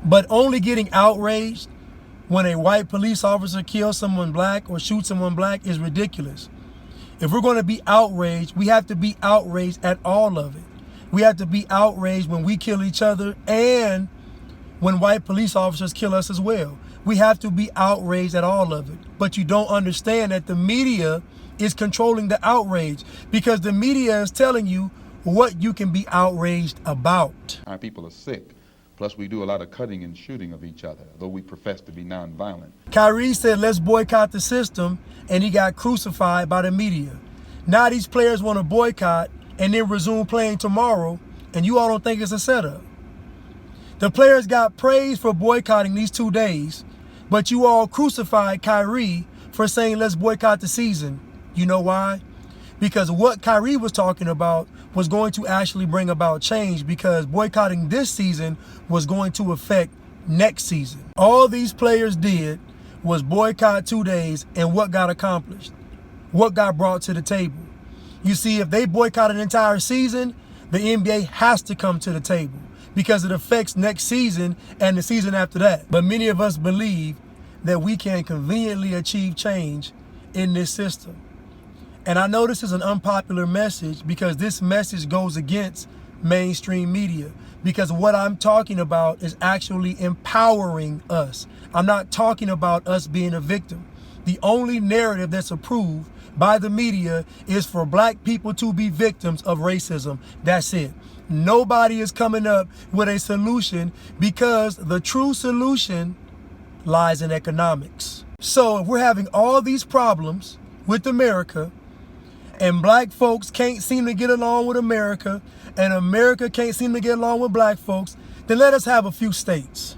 But only getting outraged when a white police officer kills someone black or shoots someone black is ridiculous. If we're going to be outraged, we have to be outraged at all of it. We have to be outraged when we kill each other and when white police officers kill us as well. We have to be outraged at all of it. But you don't understand that the media is controlling the outrage, because the media is telling you what you can be outraged about. Our people are sick. Plus, we do a lot of cutting and shooting of each other, though we profess to be nonviolent. Kyrie said, let's boycott the system, and he got crucified by the media. Now these players want to boycott and then resume playing tomorrow, and you all don't think it's a setup. The players got praised for boycotting these 2 days, but you all crucified Kyrie for saying, let's boycott the season. You know why? Because what Kyrie was talking about was going to actually bring about change, because boycotting this season was going to affect next season. All these players did was boycott 2 days, and what got accomplished? What got brought to the table? You see, if they boycott an entire season, the NBA has to come to the table, because it affects next season and the season after that. But many of us believe that we can conveniently achieve change in this system. And I know this is an unpopular message, because this message goes against mainstream media, because what I'm talking about is actually empowering us. I'm not talking about us being a victim. The only narrative that's approved by the media is for black people to be victims of racism. That's it. Nobody is coming up with a solution, because the true solution lies in economics. So if we're having all these problems with America, and black folks can't seem to get along with America, and America can't seem to get along with black folks, then let us have a few states.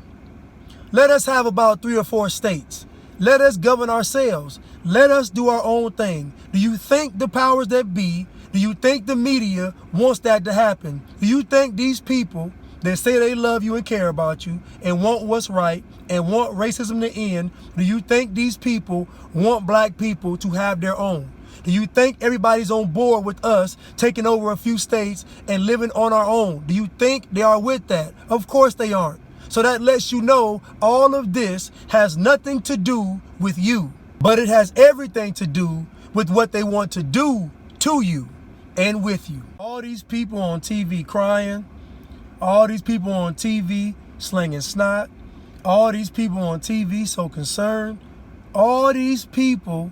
Let us have about 3 or 4 states. Let us govern ourselves. Let us do our own thing. Do you think the powers that be, do you think the media wants that to happen? Do you think these people that say they love you and care about you and want what's right and want racism to end, do you think these people want black people to have their own? Do you think everybody's on board with us taking over a few states and living on our own? Do you think they are with that? Of course they aren't. So that lets you know all of this has nothing to do with you, but it has everything to do with what they want to do to you and with you. All these people on TV crying, all these people on TV slinging snot, all these people on TV so concerned, all these people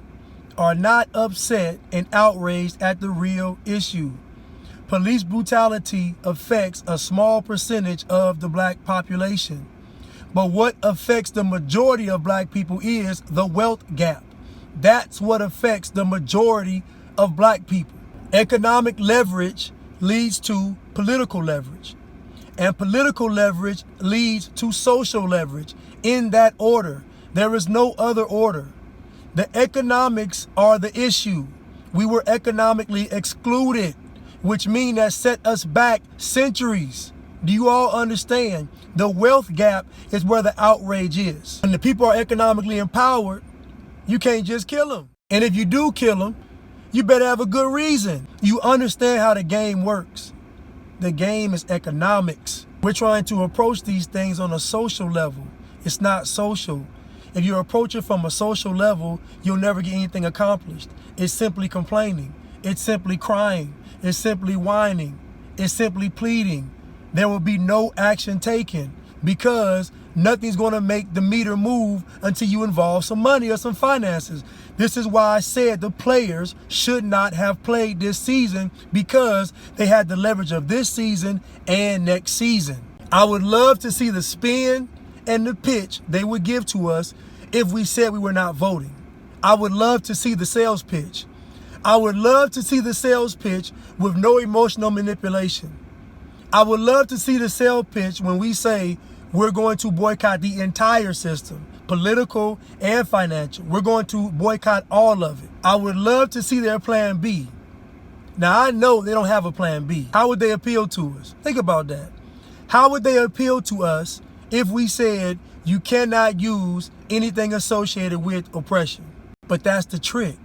are not upset and outraged at the real issue. Police brutality affects a small percentage of the black population. But what affects the majority of black people is the wealth gap. That's what affects the majority of black people. Economic leverage leads to political leverage. And political leverage leads to social leverage. In that order. There is no other order. The economics are the issue. We were economically excluded, which means that set us back centuries. Do you all understand? The wealth gap is where the outrage is. When the people are economically empowered, you can't just kill them. And if you do kill them, you better have a good reason. You understand how the game works. The game is economics. We're trying to approach these things on a social level. It's not social. If you approach it from a social level, you'll never get anything accomplished. It's simply complaining. It's simply crying. It's simply whining. It's simply pleading. There will be no action taken, because nothing's going to make the meter move until you involve some money or some finances. This is why I said the players should not have played this season, because they had the leverage of this season and next season. I would love to see the spin and the pitch they would give to us if we said we were not voting. I would love to see the sales pitch. I would love to see the sales pitch with no emotional manipulation. I would love to see the sales pitch when we say we're going to boycott the entire system, political and financial. We're going to boycott all of it. I would love to see their plan B. Now, I know they don't have a plan B. How would they appeal to us? Think about that. How would they appeal to us if we said you cannot use anything associated with oppression? But that's the trick.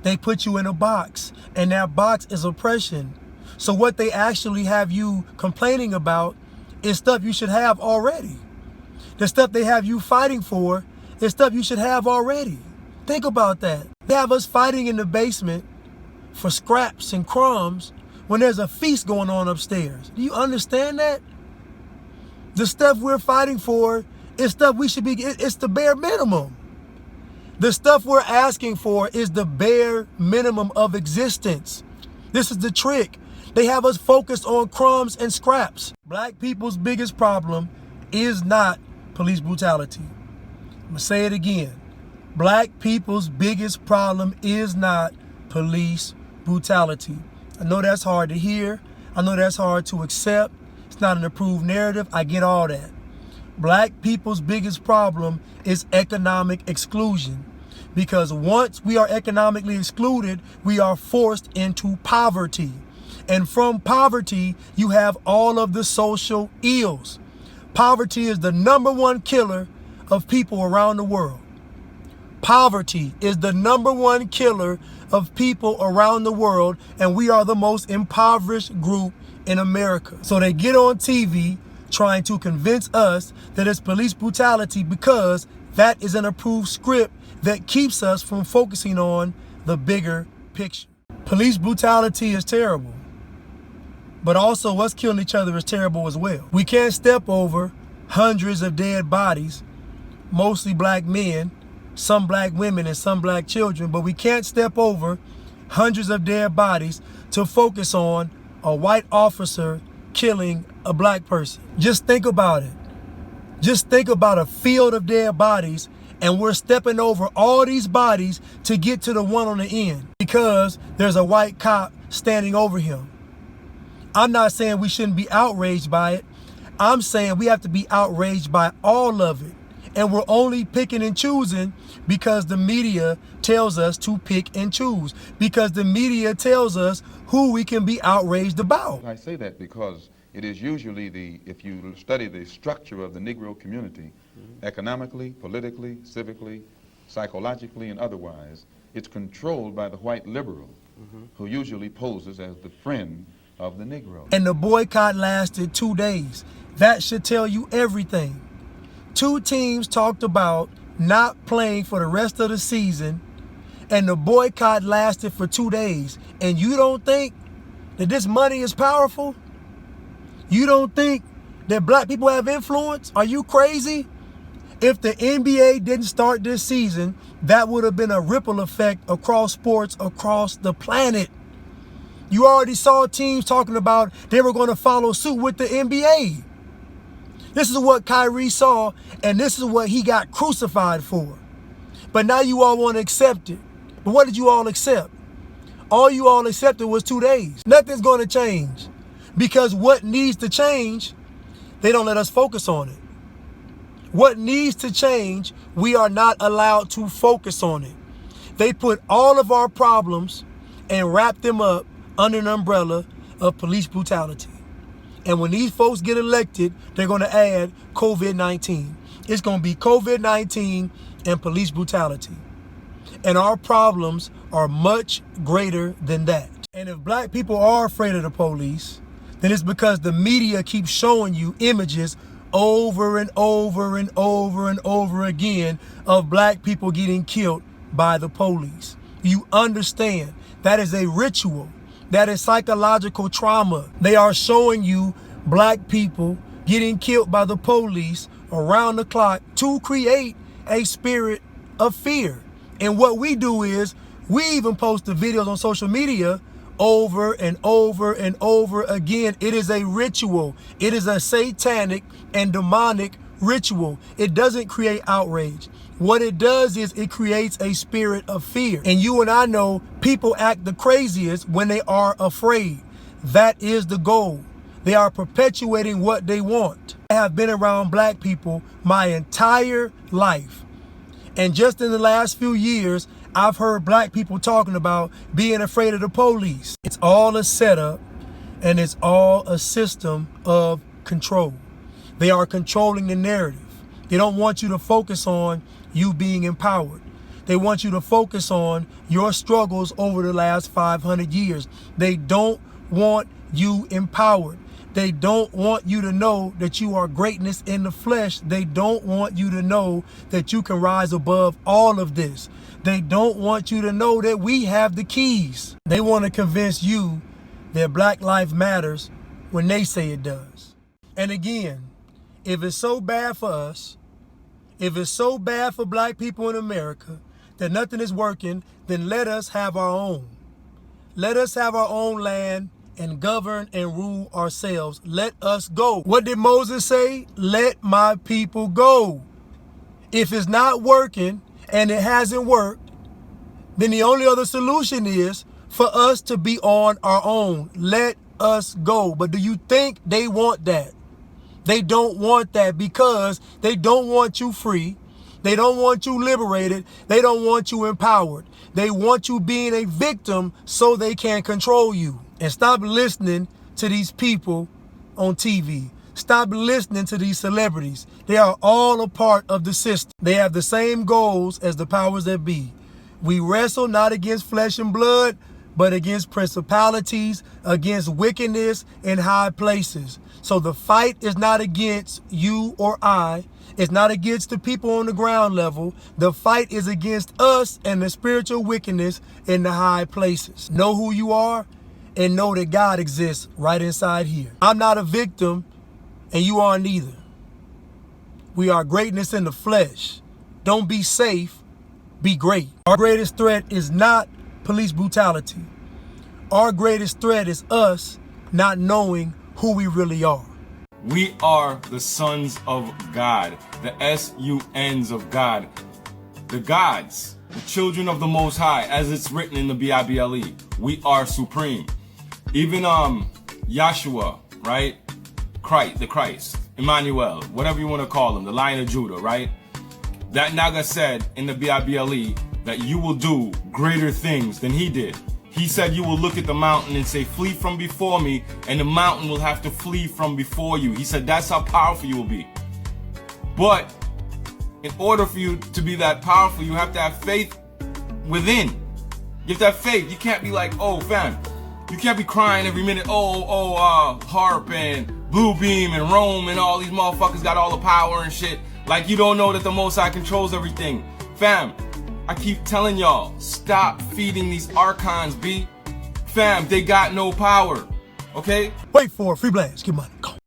They put you in a box, and that box is oppression. So what they actually have you complaining about is stuff you should have already. The stuff they have you fighting for is stuff you should have already. Think about that. They have us fighting in the basement for scraps and crumbs when there's a feast going on upstairs. Do you understand that? The stuff we're fighting for is stuff we should be, it's the bare minimum. The stuff we're asking for is the bare minimum of existence. This is the trick. They have us focused on crumbs and scraps. Black people's biggest problem is not police brutality. I'm gonna say it again. Black people's biggest problem is not police brutality. I know that's hard to hear. I know that's hard to accept. It's not an approved narrative. I get all that. Black people's biggest problem is economic exclusion. Because once we are economically excluded, we are forced into poverty. And from poverty, you have all of the social ills. Poverty is the #1 killer of people around the world. Poverty is the #1 killer of people around the world, and we are the most impoverished group in America. So they get on TV trying to convince us that it's police brutality because that is an approved script that keeps us from focusing on the bigger picture. Police brutality is terrible, but also us killing each other is terrible as well. We can't step over hundreds of dead bodies, mostly black men, some black women and some black children, but we can't step over hundreds of dead bodies to focus on a white officer killing a black person. Just think about it. Just think about a field of dead bodies, and we're stepping over all these bodies to get to the one on the end because there's a white cop standing over him. I'm not saying we shouldn't be outraged by it. I'm saying we have to be outraged by all of it. And we're only picking and choosing because the media tells us to pick and choose. Because the media tells us who we can be outraged about. I say that because it is usually if you study the structure of the Negro community, economically, politically, civically, psychologically, and otherwise, it's controlled by the white liberal, who usually poses as the friend of the Negro. And the boycott lasted 2 days. That should tell you everything. 2 teams talked about not playing for the rest of the season, and the boycott lasted for 2 days. And you don't think that this money is powerful? You don't think that black people have influence? Are you crazy? If the NBA didn't start this season, that would have been a ripple effect across sports across the planet. You already saw teams talking about they were going to follow suit with the NBA. This is what Kyrie saw, and this is what he got crucified for. But now you all want to accept it. But what did you all accept? All you all accepted was 2 days. Nothing's going to change. Because what needs to change, they don't let us focus on it. What needs to change, we are not allowed to focus on it. They put all of our problems and wrap them up under an umbrella of police brutality. And when these folks get elected, they're going to add COVID-19. It's going to be COVID-19 and police brutality. And our problems are much greater than that. And if black people are afraid of the police, then it's because the media keeps showing you images over and over and over and over again of black people getting killed by the police. You understand that is a ritual. That is psychological trauma. They are showing you black people getting killed by the police around the clock to create a spirit of fear. And what we do is we even post the videos on social media over and over and over again. It is a ritual. It is a satanic and demonic ritual. It doesn't create outrage. What it does is it creates a spirit of fear. And you and I know people act the craziest when they are afraid. That is the goal. They are perpetuating what they want. I have been around black people my entire life. And just in the last few years, I've heard black people talking about being afraid of the police. It's all a setup, and it's all a system of control. They are controlling the narrative. They don't want you to focus on you being empowered. They want you to focus on your struggles over the last 500 years. They don't want you empowered. They don't want you to know that you are greatness in the flesh. They don't want you to know that you can rise above all of this. They don't want you to know that we have the keys. They want to convince you that Black Lives Matters when they say it does. And again, if it's so bad for us, if it's so bad for black people in America that nothing is working, then let us have our own. Let us have our own land and govern and rule ourselves. Let us go. What did Moses say? Let my people go. If it's not working and it hasn't worked, then the only other solution is for us to be on our own. Let us go. But do you think they want that? They don't want that because they don't want you free. They don't want you liberated. They don't want you empowered. They want you being a victim so they can control you. And stop listening to these people on TV. Stop listening to these celebrities. They are all a part of the system. They have the same goals as the powers that be. We wrestle not against flesh and blood, but against principalities, against wickedness in high places. So the fight is not against you or I. It's not against the people on the ground level. The fight is against us and the spiritual wickedness in the high places. Know who you are and know that God exists right inside here. I'm not a victim and you aren't either. We are greatness in the flesh. Don't be safe, be great. Our greatest threat is not police brutality. Our greatest threat is us not knowing who we really are. We are the sons of God, the S-U-Ns of God, the gods, the children of the Most High, as it's written in the Bible. We are supreme. Even Yahshua, right? The Christ, Emmanuel, whatever you want to call him, the Lion of Judah, right? That Naga said in the Bible that you will do greater things than he did. He said you will look at the mountain and say, flee from before me, and the mountain will have to flee from before you. He said that's how powerful you will be. But in order for you to be that powerful, you have to have faith within. You have to have faith. You can't be like, oh, fam, you can't be crying every minute, Harp and Blue Beam and Rome and all these motherfuckers got all the power and shit. Like you don't know that the Most High controls everything. Fam, I keep telling y'all, stop feeding these archons, B. Fam, they got no power, okay? Wait for it. Free blast. Get money. Go.